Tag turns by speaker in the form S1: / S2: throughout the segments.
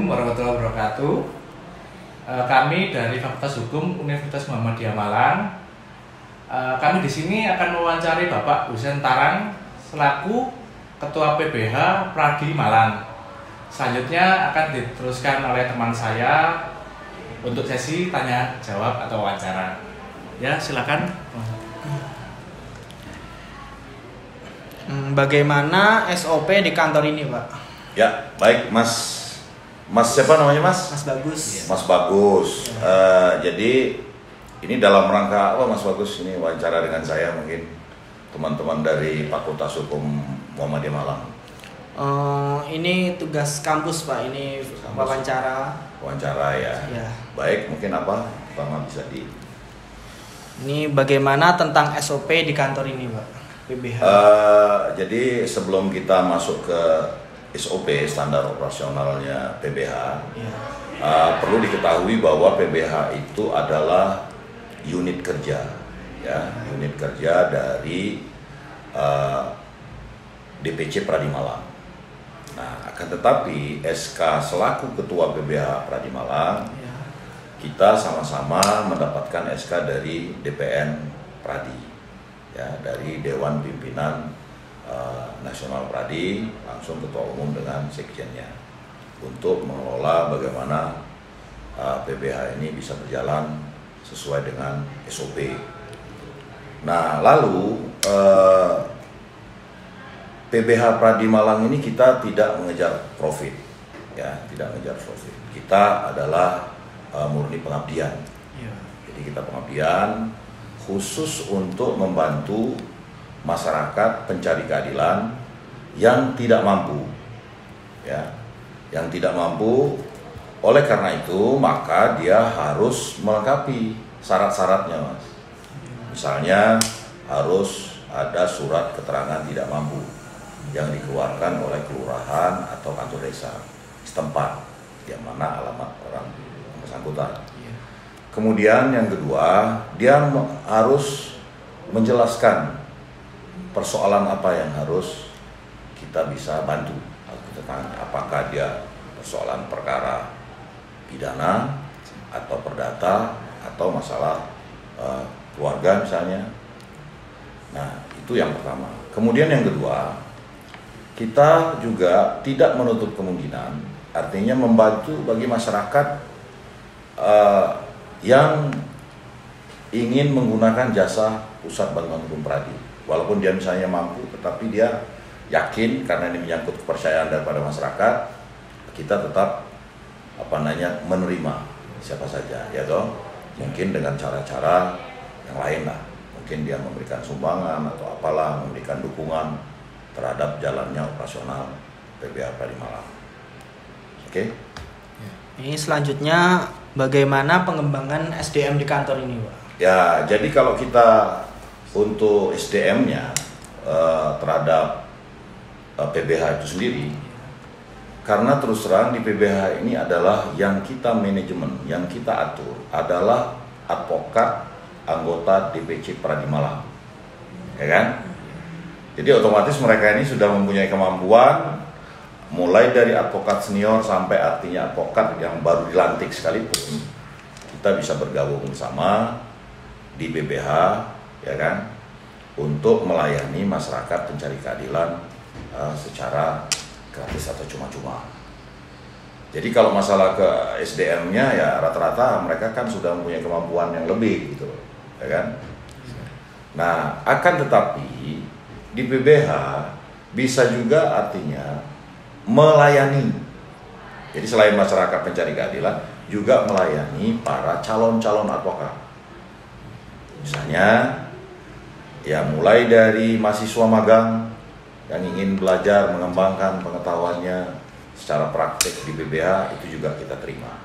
S1: Assalamualaikum warahmatullahi wabarakatuh. Kami dari Fakultas Hukum Universitas Muhammadiyah Malang. Kami di sini akan mewawancari Bapak Husein Tarang selaku Ketua PBH Pradi Malang. Selanjutnya akan diteruskan oleh teman saya untuk sesi tanya jawab atau wawancara. Ya, silakan.
S2: Bagaimana SOP di kantor ini, Pak?
S3: Ya, baik, Mas siapa namanya, Mas?
S2: Mas Bagus.
S3: Mas Bagus. Jadi ini dalam rangka apa, Mas Bagus? Ini wawancara dengan saya, mungkin teman-teman dari Fakultas Hukum Muhammadiyah Malang.
S2: Ini tugas kampus, Pak. Ini wawancara.
S3: Wawancara ya.
S2: Ya.
S3: Baik, mungkin apa? Pertama bisa di.
S2: Ini bagaimana tentang SOP di kantor ini, Pak? PBH.
S3: Jadi sebelum kita masuk ke SOP, standar operasionalnya PBH,
S2: Ya.
S3: perlu diketahui bahwa PBH itu adalah unit kerja, ya, unit kerja dari DPC Pradi Malang. Nah, akan tetapi SK selaku Ketua PBH Pradi Malang,
S2: Ya.
S3: kita sama-sama mendapatkan SK dari DPN Pradi, ya, dari Dewan Pimpinan Nasional Pradi, langsung ketua umum dengan sekjennya, untuk mengelola bagaimana PBH ini bisa berjalan sesuai dengan SOP. Nah, lalu PBH Pradi Malang ini kita tidak mengejar profit, ya, tidak mengejar profit. Kita adalah murni pengabdian.
S2: Ya.
S3: Jadi kita pengabdian khusus untuk membantu masyarakat pencari keadilan yang tidak mampu, ya, yang tidak mampu. Oleh karena itu maka dia harus melengkapi syarat-syaratnya, Mas. Misalnya harus ada surat keterangan tidak mampu yang dikeluarkan oleh kelurahan atau kantor desa setempat yang mana alamat orang bersangkutan. Kemudian yang kedua, dia harus menjelaskan persoalan apa yang harus kita bisa bantu. Apakah dia persoalan perkara pidana atau perdata atau masalah keluarga misalnya. Nah, itu yang pertama. Kemudian yang kedua, kita juga tidak menutup kemungkinan, artinya membantu bagi masyarakat yang ingin menggunakan jasa Pusat Bantuan Hukum Pradi. Walaupun dia misalnya mampu, tetapi dia yakin karena ini menyangkut kepercayaan daripada masyarakat, kita tetap menerima siapa saja, ya toh. Mungkin dengan cara-cara yang lain lah. Mungkin dia memberikan sumbangan atau apalah, memberikan dukungan terhadap jalannya operasional PBH Pradi Malang. Oke?
S2: Ini selanjutnya bagaimana pengembangan SDM di kantor ini, Pak?
S3: Ya, jadi kalau kita untuk SDM-nya terhadap PBH itu sendiri, karena terus terang di PBH ini adalah yang kita manajemen, yang kita atur adalah advokat anggota DPC Pradi Malang, ya kan? Jadi otomatis mereka ini sudah mempunyai kemampuan, mulai dari advokat senior sampai artinya advokat yang baru dilantik sekalipun, kita bisa bergabung bersama di PBH, ya kan, untuk melayani masyarakat pencari keadilan secara gratis atau cuma-cuma. Jadi kalau masalah ke SDM-nya ya rata-rata mereka kan sudah mempunyai kemampuan yang lebih gitu, ya kan. Nah, akan tetapi di PBH bisa juga artinya melayani. Jadi selain masyarakat pencari keadilan juga melayani para calon-calon advokat. Misalnya ya mulai dari mahasiswa magang yang ingin belajar mengembangkan pengetahuannya secara praktik di PBH, itu juga kita terima.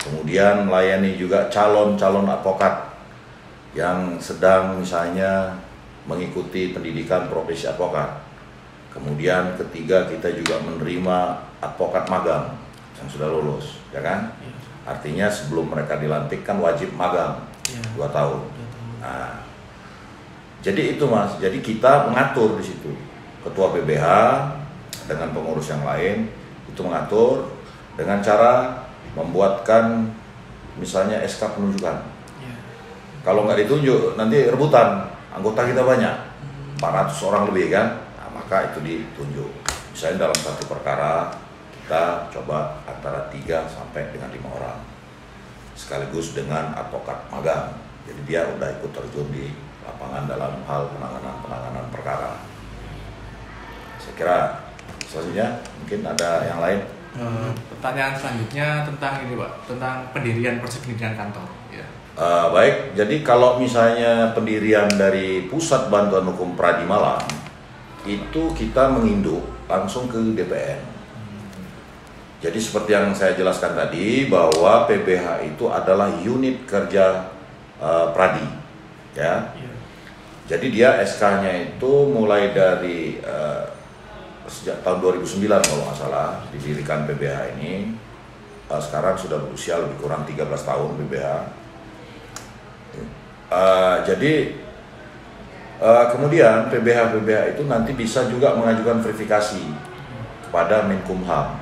S3: Kemudian melayani juga calon-calon advokat yang sedang misalnya mengikuti pendidikan profesi advokat. Kemudian ketiga, kita juga menerima advokat magang yang sudah lulus, ya kan? Artinya sebelum mereka dilantik kan wajib magang 2 tahun. Nah, jadi itu, Mas. Jadi kita mengatur di situ. Ketua PBH dengan pengurus yang lain itu mengatur dengan cara membuatkan misalnya SK penunjukan. Kalau nggak ditunjuk nanti rebutan, anggota kita banyak, 400 orang lebih kan, nah, maka itu ditunjuk. Misalnya dalam satu perkara kita coba antara 3 sampai dengan 5 orang, sekaligus dengan advokat magang. Jadi dia udah ikut terjun di lapangan dalam hal penanganan perkara. Saya kira selanjutnya mungkin ada yang lain.
S1: Pertanyaan selanjutnya tentang ini Pak, tentang pendirian proses pendirian kantor. Ya.
S3: Baik, jadi kalau misalnya pendirian dari Pusat Bantuan Hukum Pradi Malang, itu kita menginduk langsung ke DPN. Jadi seperti yang saya jelaskan tadi, bahwa PBH itu adalah unit kerja Pradi, ya. Jadi dia SK-nya itu mulai dari sejak tahun 2009 kalau nggak salah didirikan PBH ini. Sekarang sudah berusia lebih kurang 13 tahun PBH. Jadi kemudian PBH itu nanti bisa juga mengajukan verifikasi kepada Menkumham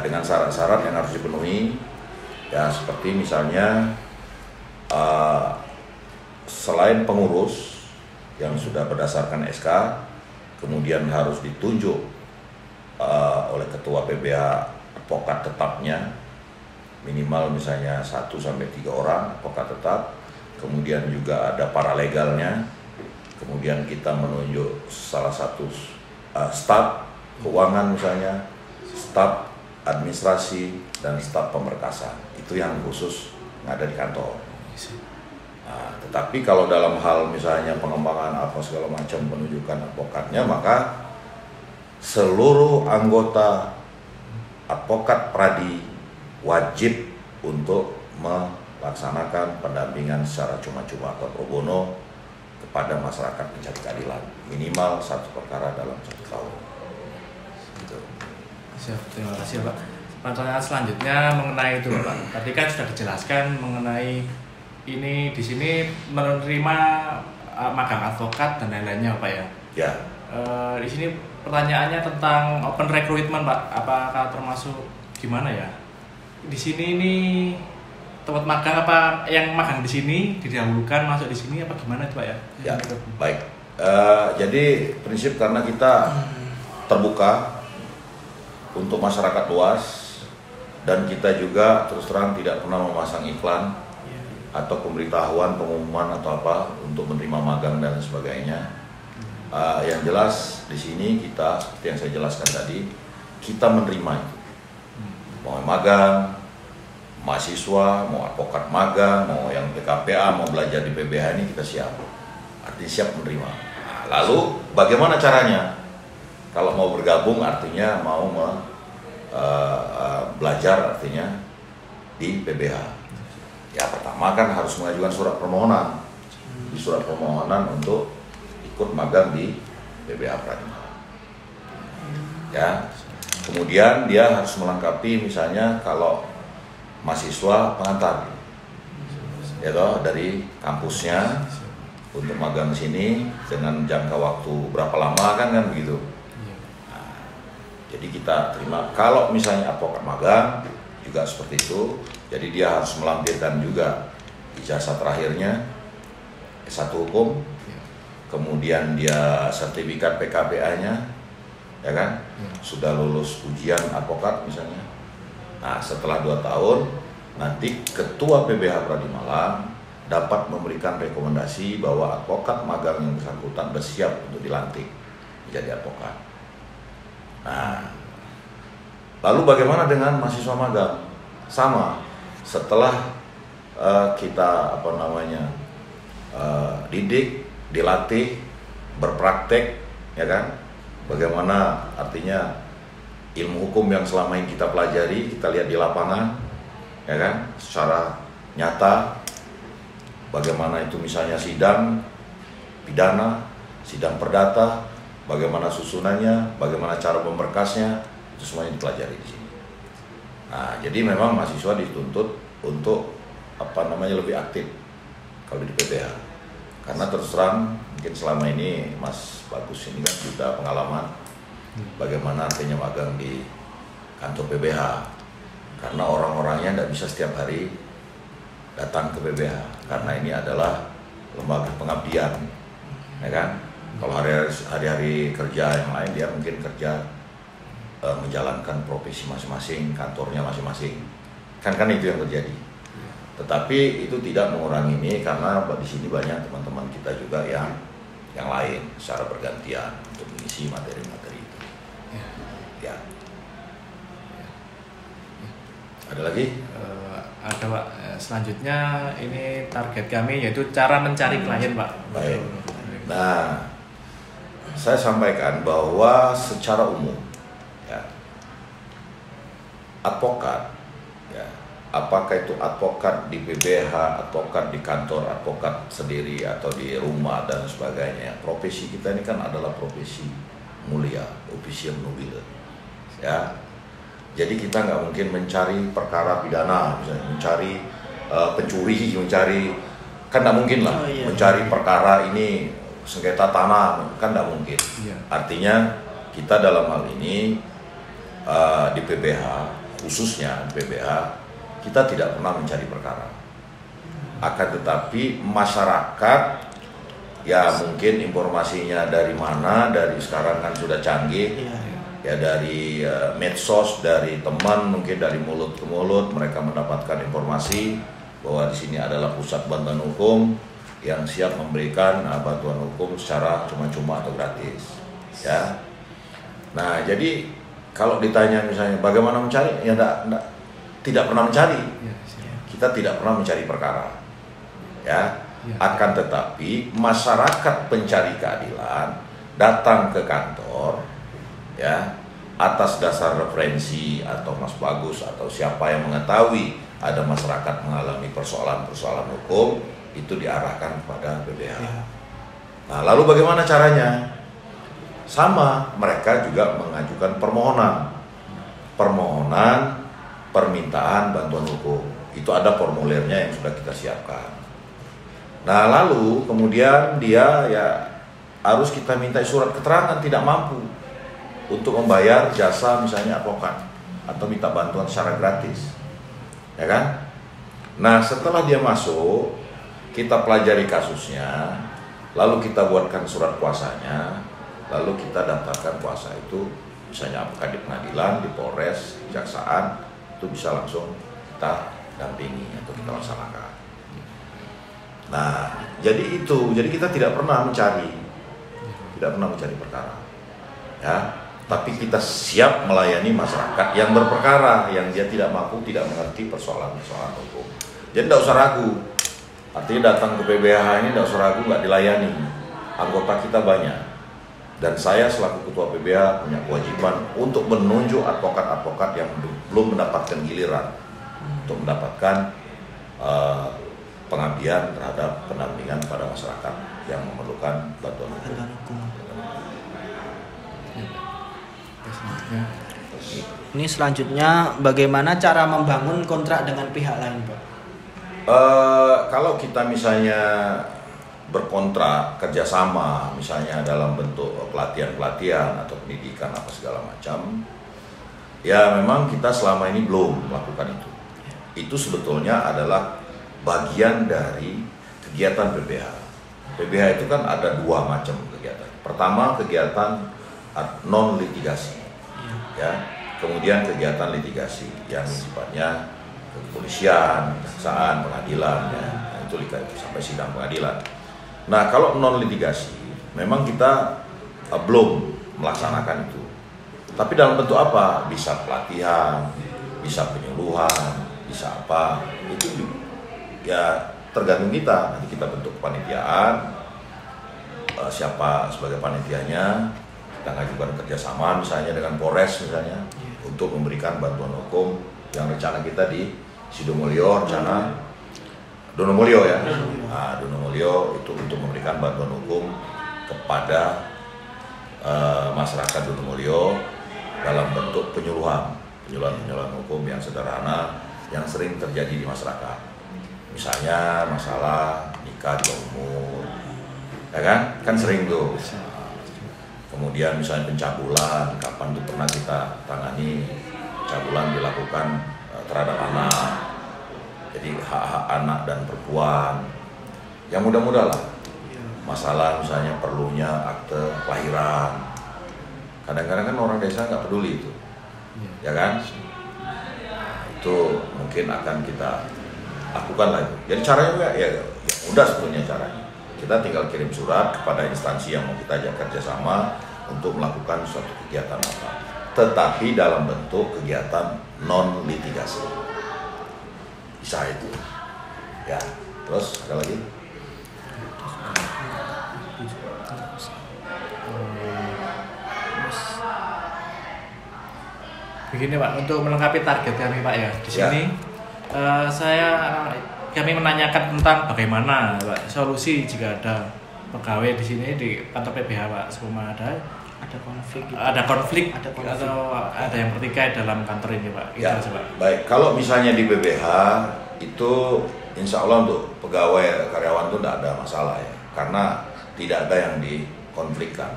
S3: dengan syarat-syarat yang harus dipenuhi, ya, seperti misalnya selain pengurus yang sudah berdasarkan SK, kemudian harus ditunjuk oleh ketua PBH advokat tetapnya, minimal misalnya 1-3 orang advokat tetap. Kemudian juga ada paralegalnya. Kemudian kita menunjuk salah satu staf keuangan misalnya, staf administrasi, dan staf pemberkasan. Itu yang khusus yang ada di kantor. Nah, tetapi kalau dalam hal misalnya pengembangan apa segala macam penunjukan advokatnya, maka seluruh anggota advokat Pradi wajib untuk melaksanakan pendampingan secara cuma-cuma atau pro bono kepada masyarakat pencari keadilan, minimal 1 perkara dalam 1 tahun. Gitu.
S1: Siap, terima kasih Pak. Pertanyaan selanjutnya mengenai itu Pak. Tadi kan sudah dijelaskan mengenai ini di sini menerima magang advokat dan lain-lainnya Pak ya.
S3: Ya.
S1: Di sini pertanyaannya tentang open recruitment Pak. Apakah termasuk gimana ya? Di sini ini tempat magang apa yang magang di sini didahulukan masuk di sini apa gimana itu Pak ya?
S3: Ya, baik. Jadi prinsip karena kita terbuka untuk masyarakat luas dan kita juga terus terang tidak pernah memasang iklan atau pemberitahuan, pengumuman atau apa untuk menerima magang dan sebagainya. Yang jelas di sini kita seperti yang saya jelaskan tadi, kita menerima itu. Mau magang, mahasiswa, mau advokat magang, mau yang PKPA, mau belajar di PBH ini kita siap. Artinya siap menerima. Nah, lalu bagaimana caranya? Kalau mau bergabung artinya mau belajar artinya di PBH. Ya pertama kan harus mengajukan surat permohonan. Di surat permohonan untuk ikut magang di PBH Pradi Malang. Ya. Kemudian dia harus melengkapi misalnya kalau mahasiswa pengantar, ya toh, dari kampusnya untuk magang di sini dengan jangka waktu berapa lama kan begitu. Nah, jadi kita terima. Kalau misalnya advokat magang juga seperti itu, jadi dia harus melampirkan juga ijazah terakhirnya S1 hukum, kemudian dia sertifikat PKPA-nya, ya kan, sudah lulus ujian advokat misalnya. Nah, setelah 2 tahun, nanti Ketua PBH Pradi Malang dapat memberikan rekomendasi bahwa advokat magang yang bersangkutan bersiap untuk dilantik menjadi advokat. Nah, lalu bagaimana dengan mahasiswa magang? Sama, setelah kita didik, dilatih, berpraktek, ya kan? Bagaimana artinya ilmu hukum yang selama ini kita pelajari, kita lihat di lapangan, ya kan, secara nyata, bagaimana itu misalnya sidang pidana, sidang perdata, bagaimana susunannya, bagaimana cara memberkasnya, itu semuanya dipelajari di sini. Nah, jadi memang mahasiswa dituntut untuk lebih aktif kalau di PBH, karena terus terang mungkin selama ini Mas Bagus ini kan sudah pengalaman bagaimana artinya magang di kantor PBH, karena orang-orangnya tidak bisa setiap hari datang ke PBH, karena ini adalah lembaga pengabdian, ya kan? Kalau hari-hari kerja yang lain dia mungkin kerja menjalankan profesi masing-masing, kantornya masing-masing, kan itu yang terjadi. Tetapi itu tidak mengurangi ini, karena di sini banyak teman-teman kita juga yang lain secara bergantian untuk mengisi materi-materi itu. Ya. Ada lagi?
S1: Ada Pak. Selanjutnya ini target kami yaitu cara mencari klien Pak.
S3: Baik. Nah, saya sampaikan bahwa secara umum, ya, advokat, ya, apakah itu advokat di PBH, advokat di kantor, advokat sendiri atau di rumah dan sebagainya, profesi kita ini kan adalah profesi mulia, officium nobile, ya. Jadi kita nggak mungkin mencari perkara pidana, misalnya mencari pencuri, mencari, kan nggak mungkin lah, mencari perkara ini sengketa tanah, kan nggak mungkin. Artinya kita dalam hal ini di PBH, khususnya di PBH, kita tidak pernah mencari perkara. Akan tetapi masyarakat, ya mungkin informasinya dari mana, dari sekarang kan sudah canggih, ya dari medsos, dari teman, mungkin dari mulut ke mulut mereka mendapatkan informasi bahwa di sini adalah pusat bantuan hukum yang siap memberikan bantuan hukum secara cuma-cuma atau gratis, ya. Nah, jadi kalau ditanya misalnya bagaimana mencari, ya tidak pernah mencari. Kita tidak pernah mencari perkara, ya. Akan tetapi masyarakat pencari keadilan datang ke kantor, ya, atas dasar referensi atau Mas Bagus atau siapa yang mengetahui ada masyarakat mengalami persoalan-persoalan hukum, itu diarahkan kepada PBH. Nah, lalu bagaimana caranya? Sama, mereka juga mengajukan permohonan permintaan bantuan hukum. Itu ada formulirnya yang sudah kita siapkan. Nah, lalu kemudian dia ya harus kita minta surat keterangan tidak mampu untuk membayar jasa misalnya advokat atau minta bantuan secara gratis, ya kan? Nah, setelah dia masuk, kita pelajari kasusnya, lalu kita buatkan surat kuasanya, lalu kita daftarkan kuasa itu, misalnya apakah di pengadilan, di Polres, kejaksaan, itu bisa langsung kita dampingi atau kita laksanakan. Nah, jadi kita tidak pernah mencari perkara, ya. Tapi kita siap melayani masyarakat yang berperkara, yang dia tidak mampu, tidak mengerti persoalan-persoalan hukum. Jadi tidak usah ragu. Artinya datang ke PBH ini tidak usah ragu, nggak dilayani. Anggota kita banyak. Dan saya selaku ketua PBH punya kewajiban untuk menunjuk advokat-advokat yang belum mendapatkan giliran untuk mendapatkan pengabdian terhadap pendampingan pada masyarakat yang memerlukan bantuan hukum.
S2: Ini selanjutnya bagaimana cara membangun kontrak dengan pihak lain, Pak?
S3: Kalau kita misalnya berkontrak kerjasama, misalnya dalam bentuk pelatihan atau pendidikan apa segala macam, ya memang kita selama ini belum melakukan itu. Itu sebetulnya adalah bagian dari kegiatan PBH. PBH itu kan ada dua macam kegiatan. Pertama, kegiatan non litigasi, ya. Kemudian kegiatan litigasi yang sifatnya kepolisian, kejaksaan, pengadilan, ya. Itu sampai sidang pengadilan. Nah, kalau non litigasi, memang kita belum melaksanakan itu. Tapi dalam bentuk apa? Bisa pelatihan, bisa penyuluhan, bisa apa? Itu ya tergantung kita. Nanti kita bentuk kepanitiaan, siapa sebagai panitianya. Kita ngajukan kerjasama misalnya dengan Polres misalnya untuk memberikan bantuan hukum yang rencana kita di Sidomulyo, rencana Donomulyo ya. Nah, Donomulyo itu untuk memberikan bantuan hukum kepada masyarakat Donomulyo dalam bentuk penyuluhan hukum yang sederhana yang sering terjadi di masyarakat. Misalnya masalah nikah di bawah umur, ya kan? Kan sering tuh. Kemudian misalnya pencabulan, kapan itu pernah kita tangani, pencabulan dilakukan terhadap anak. Jadi hak-hak anak dan perempuan. Ya mudah-mudah lah. Masalah misalnya perlunya akte kelahiran. Kadang-kadang kan orang desa nggak peduli itu, ya kan? Nah, itu mungkin akan kita lakukan lagi. Jadi caranya ya mudah sebetulnya caranya. Kita tinggal kirim surat kepada instansi yang mau kita ajak kerjasama untuk melakukan suatu kegiatan apa. Tetapi dalam bentuk kegiatan non litigasi. Bisa itu. Ya, terus ada lagi?
S1: Begini Pak, untuk melengkapi target kami Pak ya di sini kami menanyakan tentang bagaimana Pak solusi jika ada pegawai di sini di kantor PBH Pak, semua ada
S2: konflik gitu.
S1: ada konflik
S2: Ada konflik
S1: atau ada yang bertikai dalam kantor ini Pak.
S3: Ya,
S1: Itu aja, Pak.
S3: baik. Kalau misalnya di PBH itu insya Allah untuk pegawai karyawan itu tidak ada masalah ya, karena tidak ada yang dikonflikkan.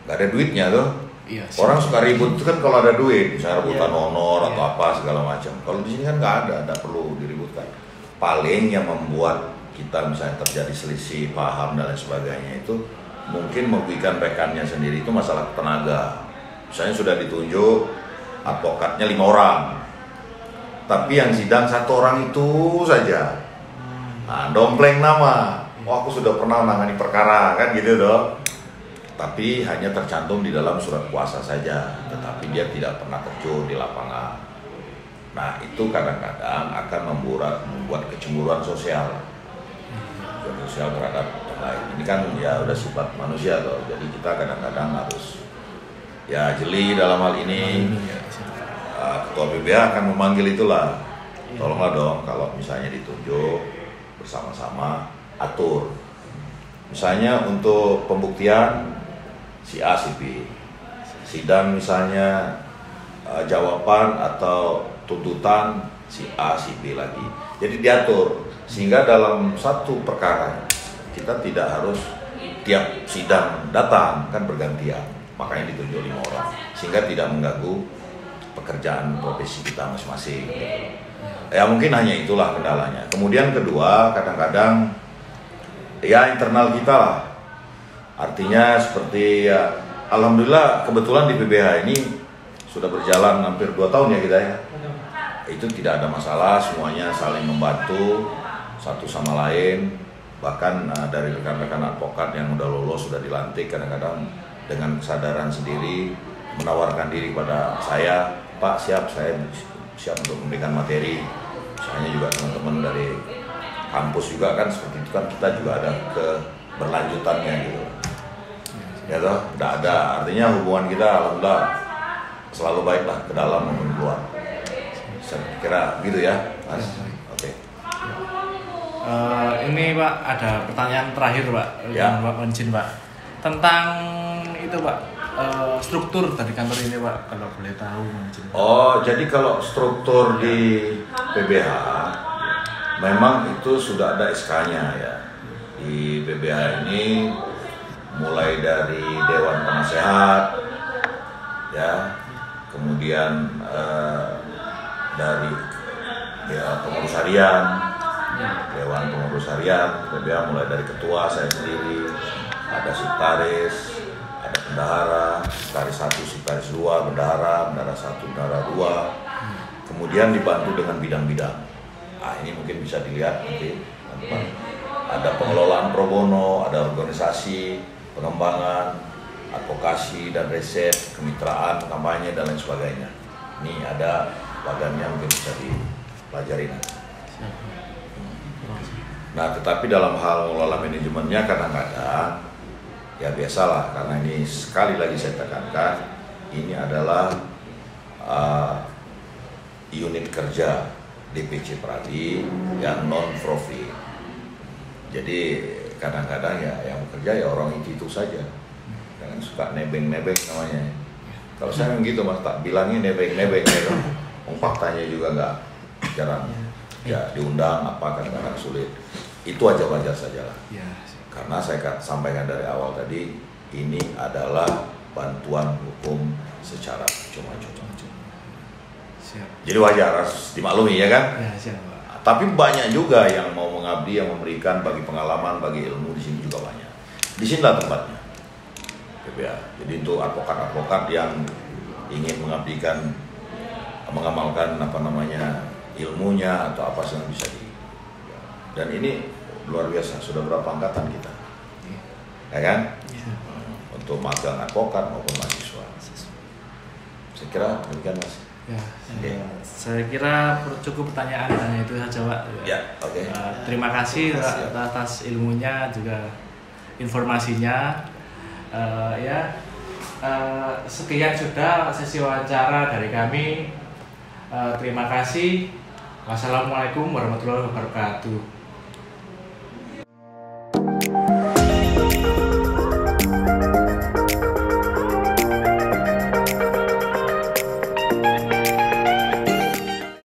S3: Nggak ada duitnya tuh.
S1: Iya,
S3: Orang suka ribut itu kan kalau ada duit, misalnya rebutan
S2: Iya.
S3: honor atau
S1: Iya.
S3: apa segala macam. Kalau di sini kan nggak ada, tidak perlu diributkan. Paling yang membuat kita misalnya terjadi selisih paham dan lain sebagainya itu mungkin merugikan rekannya sendiri, itu masalah tenaga. Misalnya sudah ditunjuk advokatnya 5 orang, tapi yang sidang 1 orang itu saja. Nah, dompleng nama. Oh, aku sudah pernah menangani perkara kan gitu dong. Tapi hanya tercantum di dalam surat kuasa saja, tetapi dia tidak pernah terjun di lapangan. Nah, itu kadang-kadang akan membuat kecemburuan sosial. Sosial terhadap yang lain. Ini kan ya udah sifat manusia toh. Jadi kita kadang-kadang harus ya jeli dalam hal ini. Ketua PBH akan memanggil itulah. Tolonglah dong kalau misalnya ditunjuk bersama-sama atur. Misalnya untuk pembuktian si A si B, sidang misalnya jawaban atau tuntutan si A si B lagi. Jadi diatur sehingga dalam satu perkara kita tidak harus tiap sidang datang, kan bergantian. Makanya ditunjuk 5 orang sehingga tidak mengganggu pekerjaan profesi kita masing-masing gitu. Ya mungkin hanya itulah kendalanya. Kemudian kedua, kadang-kadang ya internal kita lah. Artinya seperti ya, alhamdulillah kebetulan di PBH ini sudah berjalan hampir 2 tahun ya kita ya. Itu tidak ada masalah, semuanya saling membantu satu sama lain. Bahkan dari rekan-rekan advokat yang udah lolos, sudah dilantik, kadang-kadang dengan kesadaran sendiri menawarkan diri kepada saya, Pak saya siap untuk memberikan materi. Misalnya juga teman-teman dari kampus juga kan seperti itu kan, kita juga ada keberlanjutannya gitu. Ya toh, udah ada. Artinya hubungan kita alhamdulillah selalu baik lah, ke dalam maupun keluar. Saya kira gitu ya, Mas. Oke.
S1: Ini Pak, ada pertanyaan terakhir Pak,
S3: Ya.
S1: yang Pak izin Pak, tentang itu Pak, struktur dari kantor ini Pak, kalau boleh tahu izin.
S3: Oh, jadi kalau struktur di PBH memang itu sudah ada SK-nya ya. Di PBH ini mulai dari Dewan Penasehat ya, kemudian dari pengurus harian, Dewan Pengurus Harian PBH, mulai dari ketua saya sendiri, ada sekretaris, ada bendahara, sekretaris 1, sekretaris 2, bendahara 1, bendahara 2, kemudian dibantu dengan bidang-bidang. Nah, ini mungkin bisa dilihat nanti teman-teman. Ada pengelolaan pro bono, ada organisasi, pengembangan, advokasi dan riset, kemitraan, kampanye dan lain sebagainya. Ini ada bagannya, mungkin bisa dipelajari nanti. Nah, tetapi dalam hal mengelola manajemennya kadang-kadang ya biasalah, karena ini sekali lagi saya tekankan, ini adalah unit kerja DPC Pradi yang non-profit. Jadi kadang-kadang ya yang bekerja ya orang itu saja, jangan suka nebeng-nebeng namanya. Kalau saya memang gitu Mas, tak bilangnya nebeng-nebeng ya. Faktanya juga nggak jarang ya diundang apa, kadang-kadang sulit. Itu aja wajar saja lah.
S1: Ya.
S3: Karena saya sampaikan dari awal tadi, ini adalah bantuan hukum secara cuma-cuma.
S1: siap.
S3: Jadi wajar, harus dimaklumi ya kan.
S1: Ya, siap Pak.
S3: Tapi banyak juga yang mau mengabdi, yang memberikan bagi pengalaman, bagi ilmu di sini juga banyak. Di sinilah tempatnya PBH. Jadi untuk advokat-advokat yang ingin mengabdikan, mengamalkan ilmunya atau apa yang bisa di. Dan ini luar biasa, sudah berapa angkatan kita, ya kan?
S1: Ya.
S3: Untuk magang advokat maupun mahasiswa. Saya kira demikian Mas.
S1: Ya,
S3: Oke.
S1: saya kira cukup pertanyaan hanya itu saja Pak.
S3: Ya, oke.
S1: Terima kasih
S3: Terima kasih.
S1: atas ilmunya juga informasinya. Sekian sudah sesi wawancara dari kami. Terima kasih. Wassalamualaikum warahmatullahi wabarakatuh.